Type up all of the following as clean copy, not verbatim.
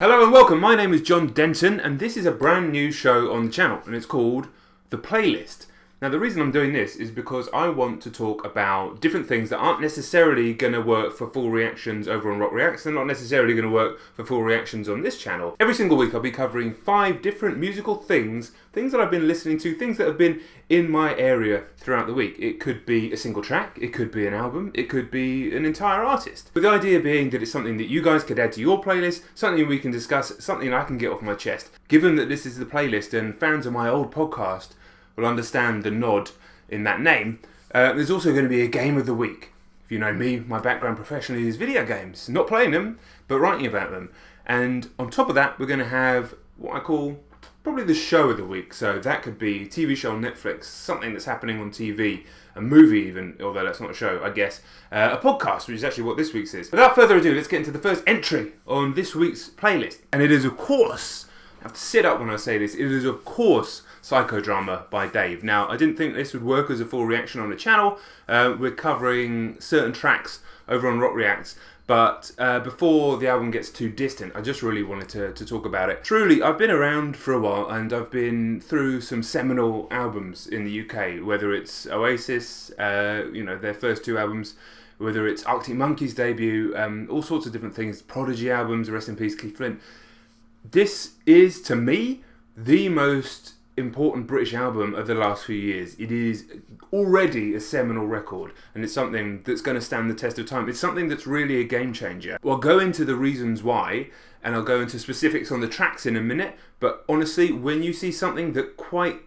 Hello and welcome, my name is John Denton and this is a brand new show on the channel and it's called The Playlist. Now the reason I'm doing this is because I want to talk about different things that aren't necessarily going to work for full reactions over on Rock Reacts and not necessarily going to work for full reactions on this channel. Every single week I'll be covering 5 different musical things that I've been listening to, things that have been in my area throughout the week. It could be a single track, it could be an album, it could be an entire artist. But the idea being that it's something that you guys could add to your playlist, something we can discuss, something I can get off my chest. Given that this is the playlist and fans of my old podcast will understand the nod in that name, there's also going to be a game of the week. If you know me, my background professionally is video games. Not playing them, but writing about them. And on top of that, we're going to have what I call probably the show of the week. So that could be a TV show on Netflix, something that's happening on TV, a movie even, although that's not a show, I guess. A podcast, which is actually what this week's is. Without further ado, let's get into the first entry on this week's playlist. And it is, of course, I have to sit up when I say this, it is, of course, Psychodrama by Dave. Now, I didn't think this would work as a full reaction on the channel. We're covering certain tracks over on Rock Reacts. But before the album gets too distant, I just really wanted to talk about it. Truly, I've been around for a while and I've been through some seminal albums in the UK, whether it's Oasis, their first 2 albums, whether it's Arctic Monkeys' debut, all sorts of different things, Prodigy albums, rest in peace Keith Flint. This is, to me, the most important British album of the last few years. It is already a seminal record and it's something that's going to stand the test of time. It's something that's really a game changer. Well, I'll go into the reasons why and I'll go into specifics on the tracks in a minute, but honestly, when you see something that quite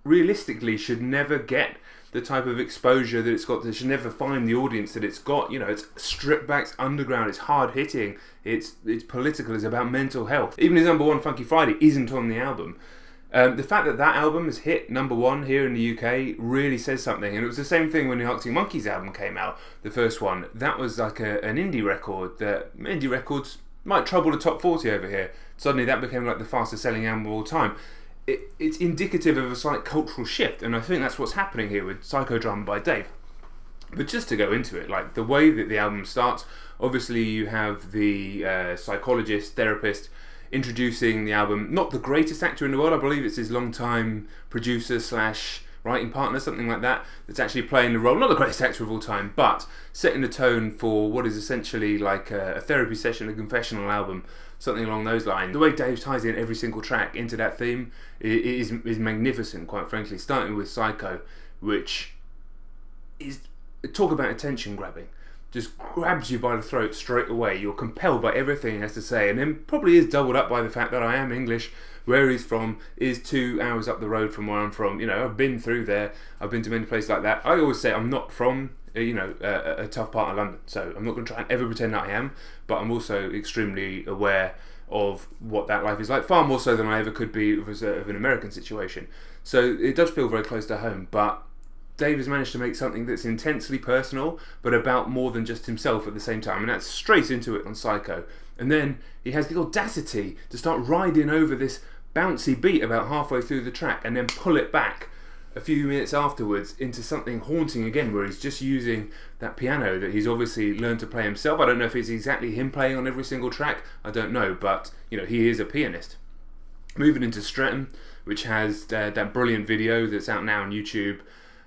realistically should never get the type of exposure that it's got, that should never find the audience that it's got, it's stripped back, it's underground, it's hard hitting, it's political, it's about mental health. Even his number 1 Funky Friday isn't on the album. The fact that album has hit number 1 here in the UK really says something, and it was the same thing when the Arctic Monkeys album came out, the first one. That was like an indie record that indie records might trouble the top 40 over here. Suddenly that became like the fastest selling album of all time. It's indicative of a slight cultural shift, and I think that's what's happening here with Psychodrama by Dave. But just to go into it, like the way that the album starts, obviously you have the psychologist, therapist, introducing the album, not the greatest actor in the world, I believe it's his long-time producer / writing partner, something like that, that's actually playing the role, not the greatest actor of all time, but setting the tone for what is essentially like a therapy session, a confessional album, something along those lines. The way Dave ties in every single track into that theme is magnificent, quite frankly, starting with Psycho, which is, talk about attention grabbing. Just grabs you by the throat straight away. You're compelled by everything he has to say, and then probably is doubled up by the fact that I am English. Where he's from is 2 hours up the road from where I'm from. I've been through there. I've been to many places like that. I always say I'm not from a tough part of London, so I'm not going to try and ever pretend that I am, but I'm also extremely aware of what that life is like, far more so than I ever could be of an American situation. So it does feel very close to home, but Dave has managed to make something that's intensely personal, but about more than just himself at the same time, and that's straight into it on Psycho. And then he has the audacity to start riding over this bouncy beat about halfway through the track, and then pull it back a few minutes afterwards into something haunting again, where he's just using that piano that he's obviously learned to play himself. I don't know if it's exactly him playing on every single track, I don't know, but he is a pianist. Moving into Streatham, which has that brilliant video that's out now on YouTube.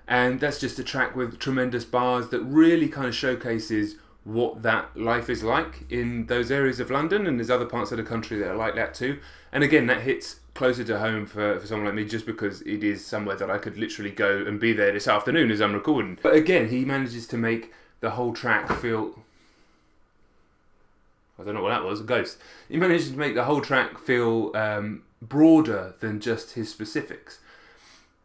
And that's just a track with tremendous bars that really kind of showcases what that life is like in those areas of London, and there's other parts of the country that are like that too. And again, that hits closer to home for someone like me, just because it is somewhere that I could literally go and be there this afternoon as I'm recording. But again, he manages to make the whole track feel... I don't know what that was, a ghost. He manages to make the whole track feel broader than just his specifics.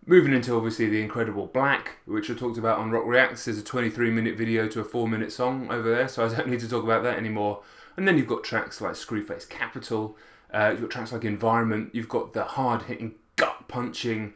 Moving into obviously the incredible Black, which I talked about on Rock Reacts. There's a 23-minute video to a 4-minute song over there, so I don't need to talk about that anymore. And then you've got tracks like Screwface Capital, you've got tracks like Environment, you've got the hard-hitting, gut-punching,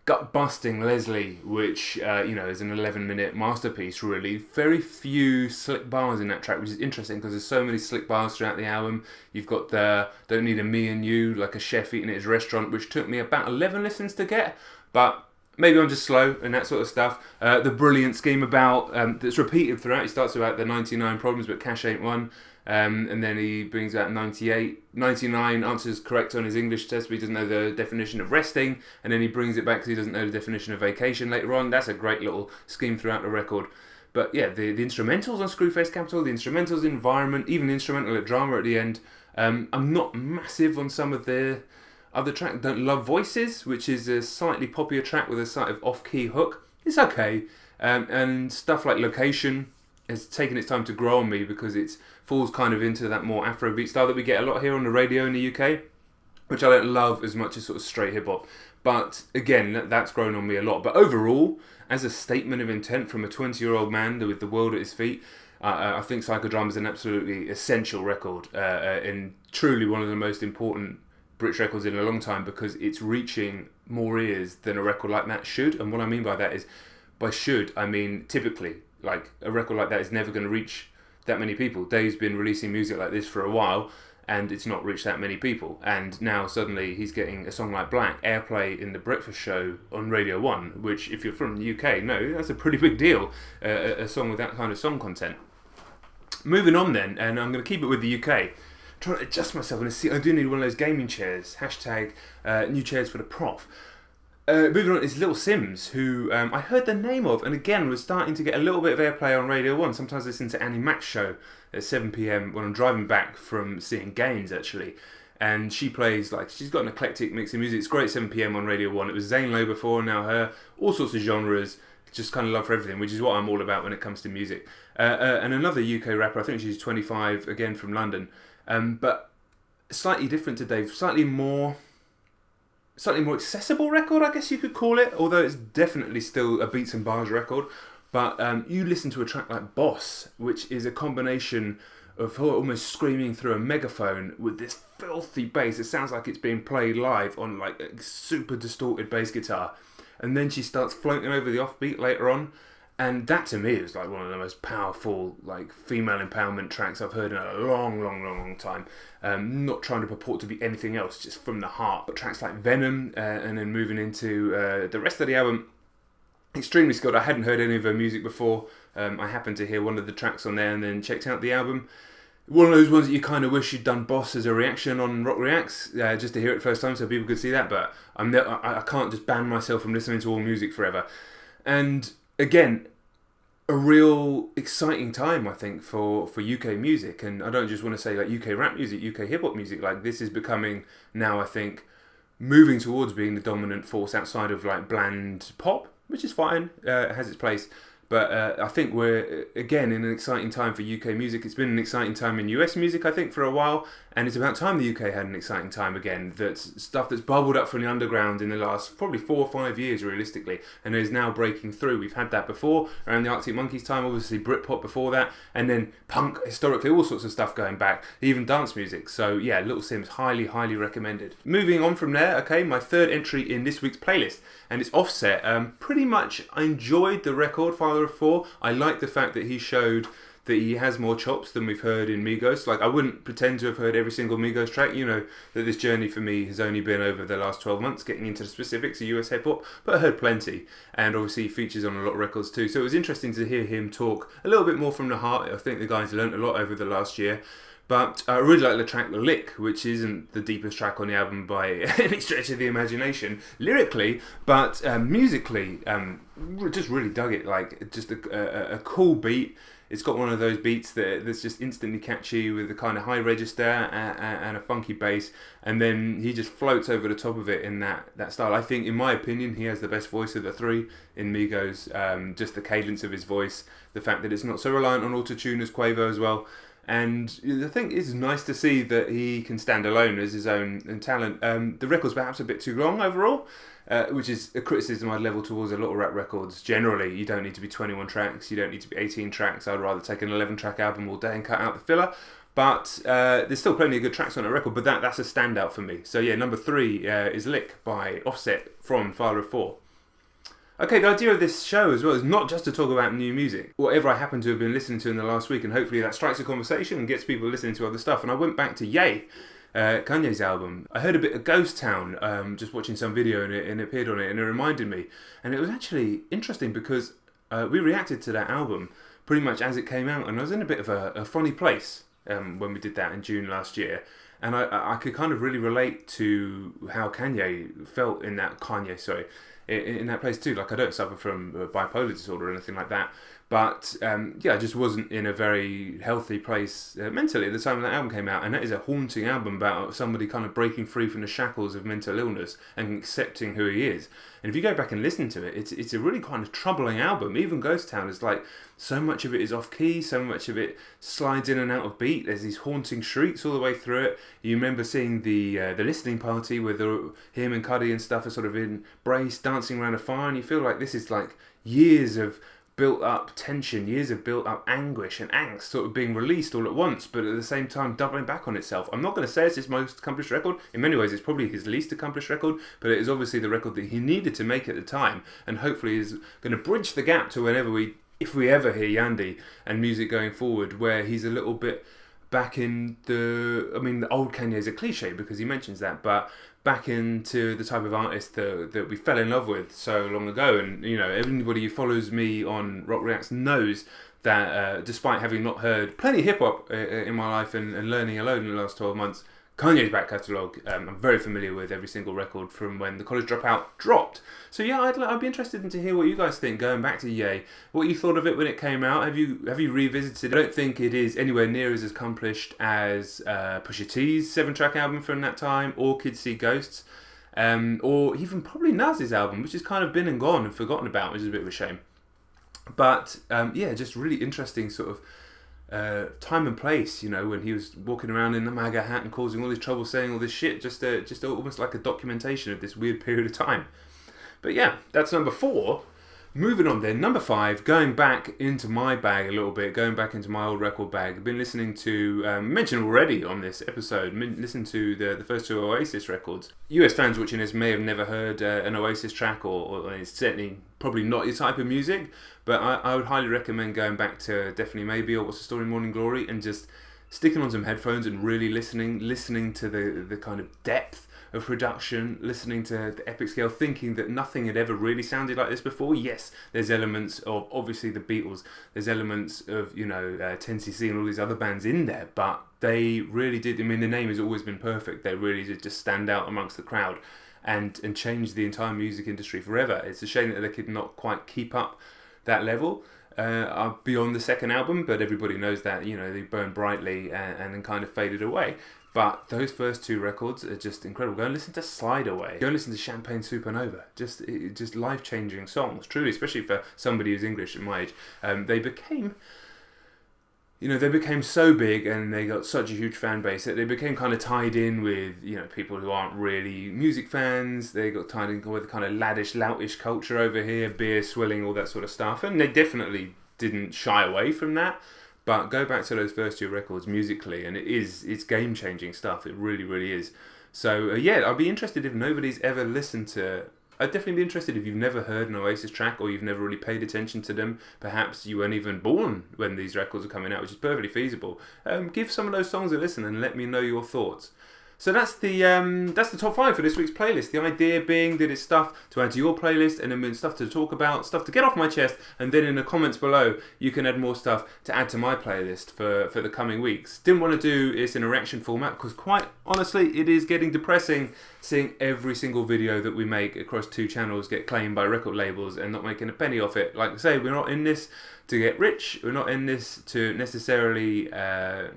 gut-busting Leslie, which is an 11-minute masterpiece really. Very few slick bars in that track, which is interesting because there's so many slick bars throughout the album. You've got the Don't Need a Me and You, like a chef eating at his restaurant, which took me about 11 listens to get. But maybe I'm just slow and that sort of stuff. The brilliant scheme about that's repeated throughout. He starts about the 99 problems, but cash ain't one. And then he brings out 98, 99, answers correct on his English test, but he doesn't know the definition of resting. And then he brings it back because he doesn't know the definition of vacation later on. That's a great little scheme throughout the record. But yeah, the instrumentals on Screwface Capital, the instrumentals, the environment, even the instrumental at drama at the end. I'm not massive on some of the other tracks. Don't love Voices, which is a slightly poppier track with a sort of off-key hook. It's okay. And stuff like Location has taken its time to grow on me because it falls kind of into that more Afrobeat style that we get a lot here on the radio in the UK, which I don't love as much as sort of straight hip-hop. But again, that's grown on me a lot. But overall, as a statement of intent from a 20-year-old man with the world at his feet, I think Psychodrama is an absolutely essential record and truly one of the most important British records in a long time because it's reaching more ears than a record like that should. And what I mean by that is, by should, I mean typically. Like, a record like that is never going to reach that many people. Dave's been releasing music like this for a while, and it's not reached that many people. And now suddenly he's getting a song like Black airplay in the breakfast show on Radio 1, which, if you're from the UK, no, that's a pretty big deal, a song with that kind of song content. Moving on then, and I'm going to keep it with the UK. Trying to adjust myself and see, I do need one of those gaming chairs. Hashtag new chairs for the prof. Moving on is Little Simz, who I heard the name of, and again was starting to get a little bit of airplay on Radio 1. Sometimes I listen to Annie Mac's show at 7 p.m. when I'm driving back from seeing Gaines, actually. And she plays, like, she's got an eclectic mix of music. It's great, 7 p.m. on Radio 1. It was Zane Lowe before, now her. All sorts of genres. Just kind of love for everything, which is what I'm all about when it comes to music. And another UK rapper, I think she's 25, again from London. But slightly different to Dave, slightly more accessible record, I guess you could call it, although it's definitely still a beats and bars record. But you listen to a track like Boss, which is a combination of her almost screaming through a megaphone with this filthy bass. It sounds like it's being played live on like a super distorted bass guitar. And then she starts floating over the offbeat later on. And that to me is like one of the most powerful like female empowerment tracks I've heard in a long time. Not trying to purport to be anything else, just from the heart. But tracks like Venom and then moving into the rest of the album, extremely skilled. I hadn't heard any of her music before. I happened to hear one of the tracks on there and then checked out the album. One of those ones that you kind of wish you'd done Boss as a reaction on Rock Reacts, just to hear it first time so people could see that. But I can't just ban myself from listening to all music forever. And again, a real exciting time, I think, for UK music. And I don't just want to say like UK rap music, UK hip-hop music. Like, this is becoming now, I think, moving towards being the dominant force outside of like bland pop, which is fine, it has its place. But I think we're, again, in an exciting time for UK music. It's been an exciting time in US music, I think, for a while. And it's about time the UK had an exciting time again. That's stuff that's bubbled up from the underground in the last probably 4 or 5 years, realistically. And is now breaking through. We've had that before, around the Arctic Monkeys time, obviously Britpop before that. And then punk, historically, all sorts of stuff going back. Even dance music. So yeah, Little Simz, highly recommended. Moving on from there, okay, my third entry in this week's playlist. And it's Offset. Pretty much, I enjoyed the record, Father of Four. I like the fact that he showed that he has more chops than we've heard in Migos. Like, I wouldn't pretend to have heard every single Migos track. You know that this journey for me has only been over the last 12 months, getting into the specifics of US hip-hop, but I heard plenty. And obviously he features on a lot of records too. So it was interesting to hear him talk a little bit more from the heart. I think the guy's learnt a lot over the last year. But I really like the track Lick, which isn't the deepest track on the album by any stretch of the imagination, lyrically, but musically, just really dug it. Like, just a cool beat. It's got one of those beats that's just instantly catchy with a kind of high register and a funky bass, and then he just floats over the top of it in that style. I think, in my opinion, he has the best voice of the three in Migos. Just the cadence of his voice, the fact that it's not so reliant on auto-tune as Quavo as well. And I think it's nice to see that he can stand alone as his own talent. The record's perhaps a bit too long overall, which is a criticism I'd level towards a lot of rap records. Generally, you don't need to be 21 tracks, you don't need to be 18 tracks. I'd rather take an 11-track album all day and cut out the filler. But there's still plenty of good tracks on a record, but that's a standout for me. So yeah, number 3 is Lick by Offset from Father of Four. Okay, the idea of this show as well is not just to talk about new music, whatever I happen to have been listening to in the last week, and hopefully that strikes a conversation and gets people listening to other stuff. And I went back to Ye, Kanye's album. I heard a bit of Ghost Town, just watching some video and it appeared on it, and it reminded me. And it was actually interesting because we reacted to that album pretty much as it came out, and I was in a bit of a funny place when we did that in June last year. And I could kind of really relate to how Kanye felt in that, in that place too. Like, I don't suffer from bipolar disorder or anything like that. But I just wasn't in a very healthy place mentally at the time that album came out. And that is a haunting album about somebody kind of breaking free from the shackles of mental illness and accepting who he is. And if you go back and listen to it, it's a really kind of troubling album. Even Ghost Town is like, so much of it is off key, so much of it slides in and out of beat. There's these haunting shrieks all the way through it. You remember seeing the listening party with him and Cuddy and stuff are sort of embraced, dancing around a fire, and you feel like this is like years of built up tension, years of built up anguish and angst sort of being released all at once, but at the same time doubling back on itself. I'm not going to say it's his most accomplished record. In many ways it's probably his least accomplished record, but it is obviously the record that he needed to make at the time, and hopefully is going to bridge the gap to if we ever hear Yandy and music going forward, where he's a little bit back in the old Kanye is a cliche because he mentions that, but back into the type of artist that we fell in love with so long ago. And anybody who follows me on Rock Reacts knows that despite having not heard plenty of hip hop in my life and learning alone in the last 12 months, Kanye's back catalogue, I'm very familiar with every single record from when The College Dropout dropped. So yeah, I'd be interested to hear what you guys think, going back to Ye, what you thought of it when it came out. Have you revisited it? I don't think it is anywhere near as accomplished as Pusha T's 7-track album from that time, or Kids See Ghosts, or even probably Nas's album, which has kind of been and gone and forgotten about, which is a bit of a shame. But just really interesting sort of time and place, when he was walking around in the MAGA hat and causing all this trouble, saying all this shit, just almost like a documentation of this weird period of time. But yeah, that's number 4. Moving on then, number 5, going back into my bag a little bit, going back into my old record bag. I've been listening to, mentioned already on this episode, listened to the first 2 Oasis records. US fans watching this may have never heard an Oasis track, or it's certainly probably not your type of music, but I would highly recommend going back to Definitely Maybe or What's the Story, Morning Glory, and just sticking on some headphones and really listening to the kind of depth of production, listening to the epic scale, thinking that nothing had ever really sounded like this before. Yes, there's elements of obviously the Beatles, there's elements of 10cc and all these other bands in there, but they really did. I mean, the name has always been perfect. They really did just stand out amongst the crowd and change the entire music industry forever. It's a shame that they could not quite keep up that level beyond the second album, but everybody knows that they burned brightly and then kind of faded away. But those first 2 records are just incredible. Go and listen to Slide Away. Go and listen to Champagne Supernova. Just life-changing songs, truly, especially for somebody who's English at my age. They became so big and they got such a huge fan base that they became kind of tied in with, people who aren't really music fans. They got tied in with kind of laddish, loutish culture over here, beer swilling, all that sort of stuff. And they definitely didn't shy away from that. But go back to those first 2 records musically, and it's game-changing stuff. It really, really is. So, I'd be interested if nobody's ever listened to... I'd definitely be interested if you've never heard an Oasis track or you've never really paid attention to them. Perhaps you weren't even born when these records are coming out, which is perfectly feasible. Give some of those songs a listen and let me know your thoughts. So that's the top 5 for this week's playlist. The idea being that it's stuff to add to your playlist, and then stuff to talk about, stuff to get off my chest, and then in the comments below you can add more stuff to add to my playlist for the coming weeks. Didn't want to do this in a reaction format because quite honestly it is getting depressing seeing every single video that we make across 2 channels get claimed by record labels and not making a penny off it. Like I say, we're not in this to get rich. We're not in this to necessarily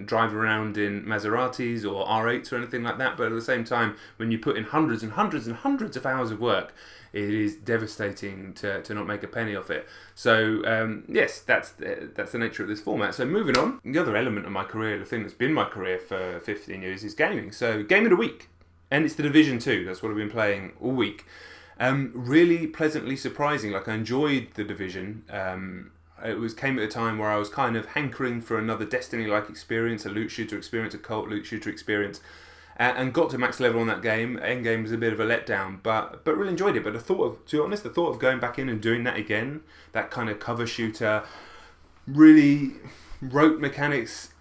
drive around in Maseratis or R8s or anything like that, but at the same time, when you put in hundreds and hundreds and hundreds of hours of work, it is devastating to not make a penny off it. So yes, that's the nature of this format. So moving on, the other element of my career, the thing that's been my career for 15 years, is gaming. So Game of the Week, and it's The Division 2. That's what I've been playing all week. Really pleasantly surprising. Like, I enjoyed The Division. It came at a time where I was kind of hankering for another Destiny-like experience, a loot shooter experience, a cult loot shooter experience, and got to max level on that game. Endgame was a bit of a letdown, but really enjoyed it. But to be honest, the thought of going back in and doing that again, that kind of cover shooter, really rote mechanics,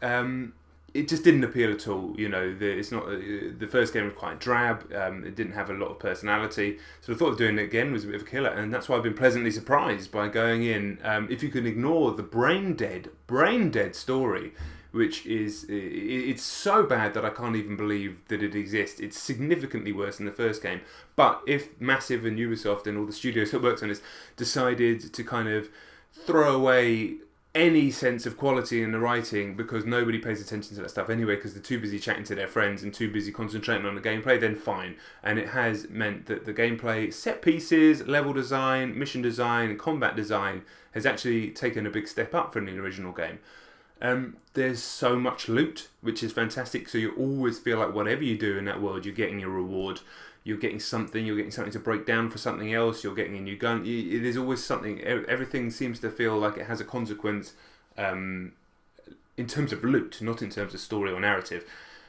it just didn't appeal at all. It's not the first game was quite drab. It didn't have a lot of personality. So the thought of doing it again was a bit of a killer, and that's why I've been pleasantly surprised by going in. If you can ignore the brain dead story, which is, it's so bad that I can't even believe that it exists. It's significantly worse than the first game. But if Massive and Ubisoft and all the studios that worked on this decided to kind of throw away any sense of quality in the writing because nobody pays attention to that stuff anyway because they're too busy chatting to their friends and too busy concentrating on the gameplay, then fine. And it has meant that the gameplay, set pieces, level design, mission design, combat design has actually taken a big step up from the original game. There's so much loot, which is fantastic, so you always feel like whatever you do in that world, you're getting your reward. You're getting something to break down for something else, you're getting a new gun. There's always something. Everything seems to feel like it has a consequence in terms of loot, not in terms of story or narrative.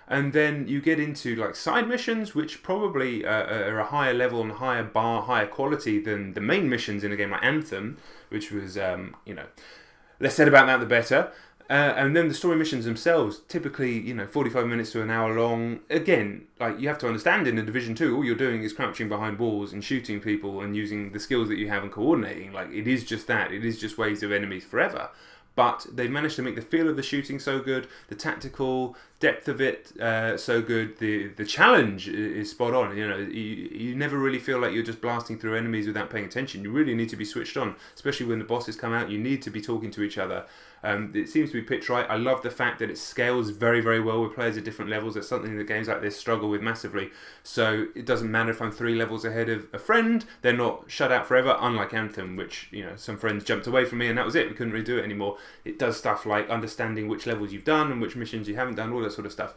And then you get into like side missions, which probably are a higher level and higher bar, higher quality than the main missions in a game like Anthem, which was, less said about that the better. And then the story missions themselves, typically, 45 minutes to an hour long. Again, like you have to understand in the Division 2, all you're doing is crouching behind walls and shooting people and using the skills that you have and coordinating. Like, it is just that. It is just waves of enemies forever. But they've managed to make the feel of the shooting so good, the tactical depth of it so good, the challenge is spot on. You never really feel like you're just blasting through enemies without paying attention. You really need to be switched on, especially when the bosses come out. You need to be talking to each other. It seems to be pitched right. I love the fact that it scales very, very well with players at different levels. That's something that games like this struggle with massively. So it doesn't matter if I'm 3 levels ahead of a friend. They're not shut out forever, unlike Anthem, which, some friends jumped away from me and that was it. We couldn't really do it anymore. It does stuff like understanding which levels you've done and which missions you haven't done, all that sort of stuff.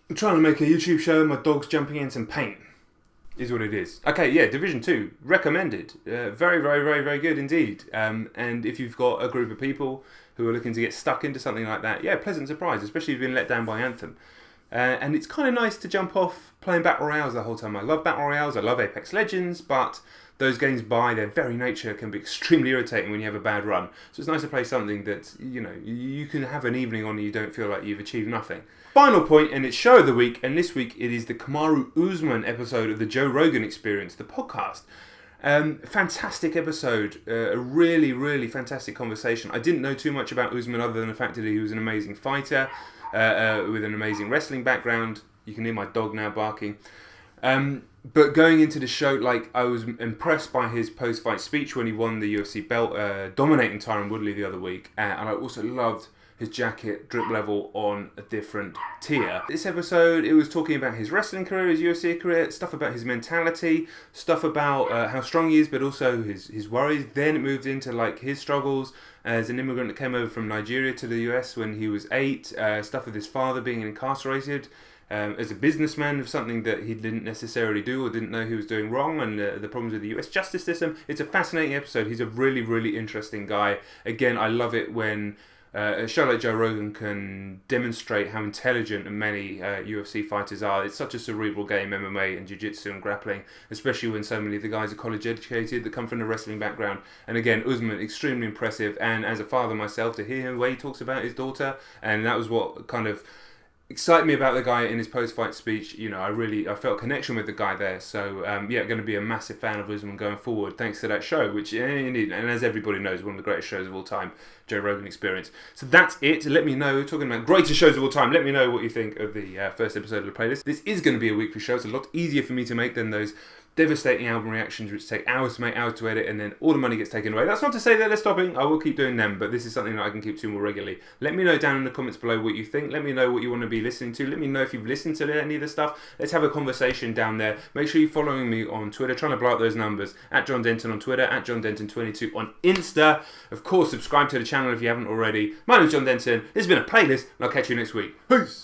I'm trying to make a YouTube show, my dog's jumping in some paint. Is what it is. Okay, yeah, Division 2, recommended. Very, very, very, very good indeed. And if you've got a group of people who are looking to get stuck into something like that, yeah, pleasant surprise, especially if you've been let down by Anthem. And it's kind of nice to jump off playing Battle Royales the whole time. I love Battle Royales, I love Apex Legends, but those games by their very nature can be extremely irritating when you have a bad run. So it's nice to play something that, you can have an evening on and you don't feel like you've achieved nothing. Final point, and it's show of the week, and this week it is the Kamaru Usman episode of the Joe Rogan Experience, the podcast. Fantastic episode, a really, really fantastic conversation. I didn't know too much about Usman other than the fact that he was an amazing fighter with an amazing wrestling background. You can hear my dog now barking. But going into the show, I was impressed by his post-fight speech when he won the UFC belt, dominating Tyron Woodley the other week, and I also loved his jacket drip level on a different tier. This episode, it was talking about his wrestling career, his UFC career, stuff about his mentality, stuff about how strong he is, but also his worries. Then it moved into his struggles as an immigrant that came over from Nigeria to the US when he was 8, stuff with his father being incarcerated, as a businessman of something that he didn't necessarily do or didn't know he was doing wrong, and the problems with the US justice system. It's a fascinating episode. He's a really, really interesting guy. Again, I love it when a show like Joe Rogan can demonstrate how intelligent many UFC fighters are. It's such a cerebral game, MMA and jiu-jitsu and grappling, especially when so many of the guys are college educated that come from a wrestling background. And again, Usman, extremely impressive. And as a father myself, to hear him the way he talks about his daughter, and that was what kind of excited me about the guy in his post-fight speech. I felt a connection with the guy there. So, going to be a massive fan of Usman going forward, thanks to that show, which, and as everybody knows, one of the greatest shows of all time, Joe Rogan Experience. So that's it. Let me know, talking about greatest shows of all time, let me know what you think of the first episode of the playlist. This is going to be a weekly show. It's a lot easier for me to make than those devastating album reactions which take hours to make, hours to edit, and then all the money gets taken away. That's not to say that they're stopping. I will keep doing them, but this is something that I can keep to more regularly. Let me know down in the comments below what you think. Let me know what you want to be listening to. Let me know if you've listened to any of the stuff. Let's have a conversation down there. Make sure you're following me on Twitter, trying to blow up those numbers. At John Denton on Twitter, at John Denton22 on Insta. Of course, subscribe to the channel if you haven't already. My name's John Denton. This has been a playlist, and I'll catch you next week. Peace!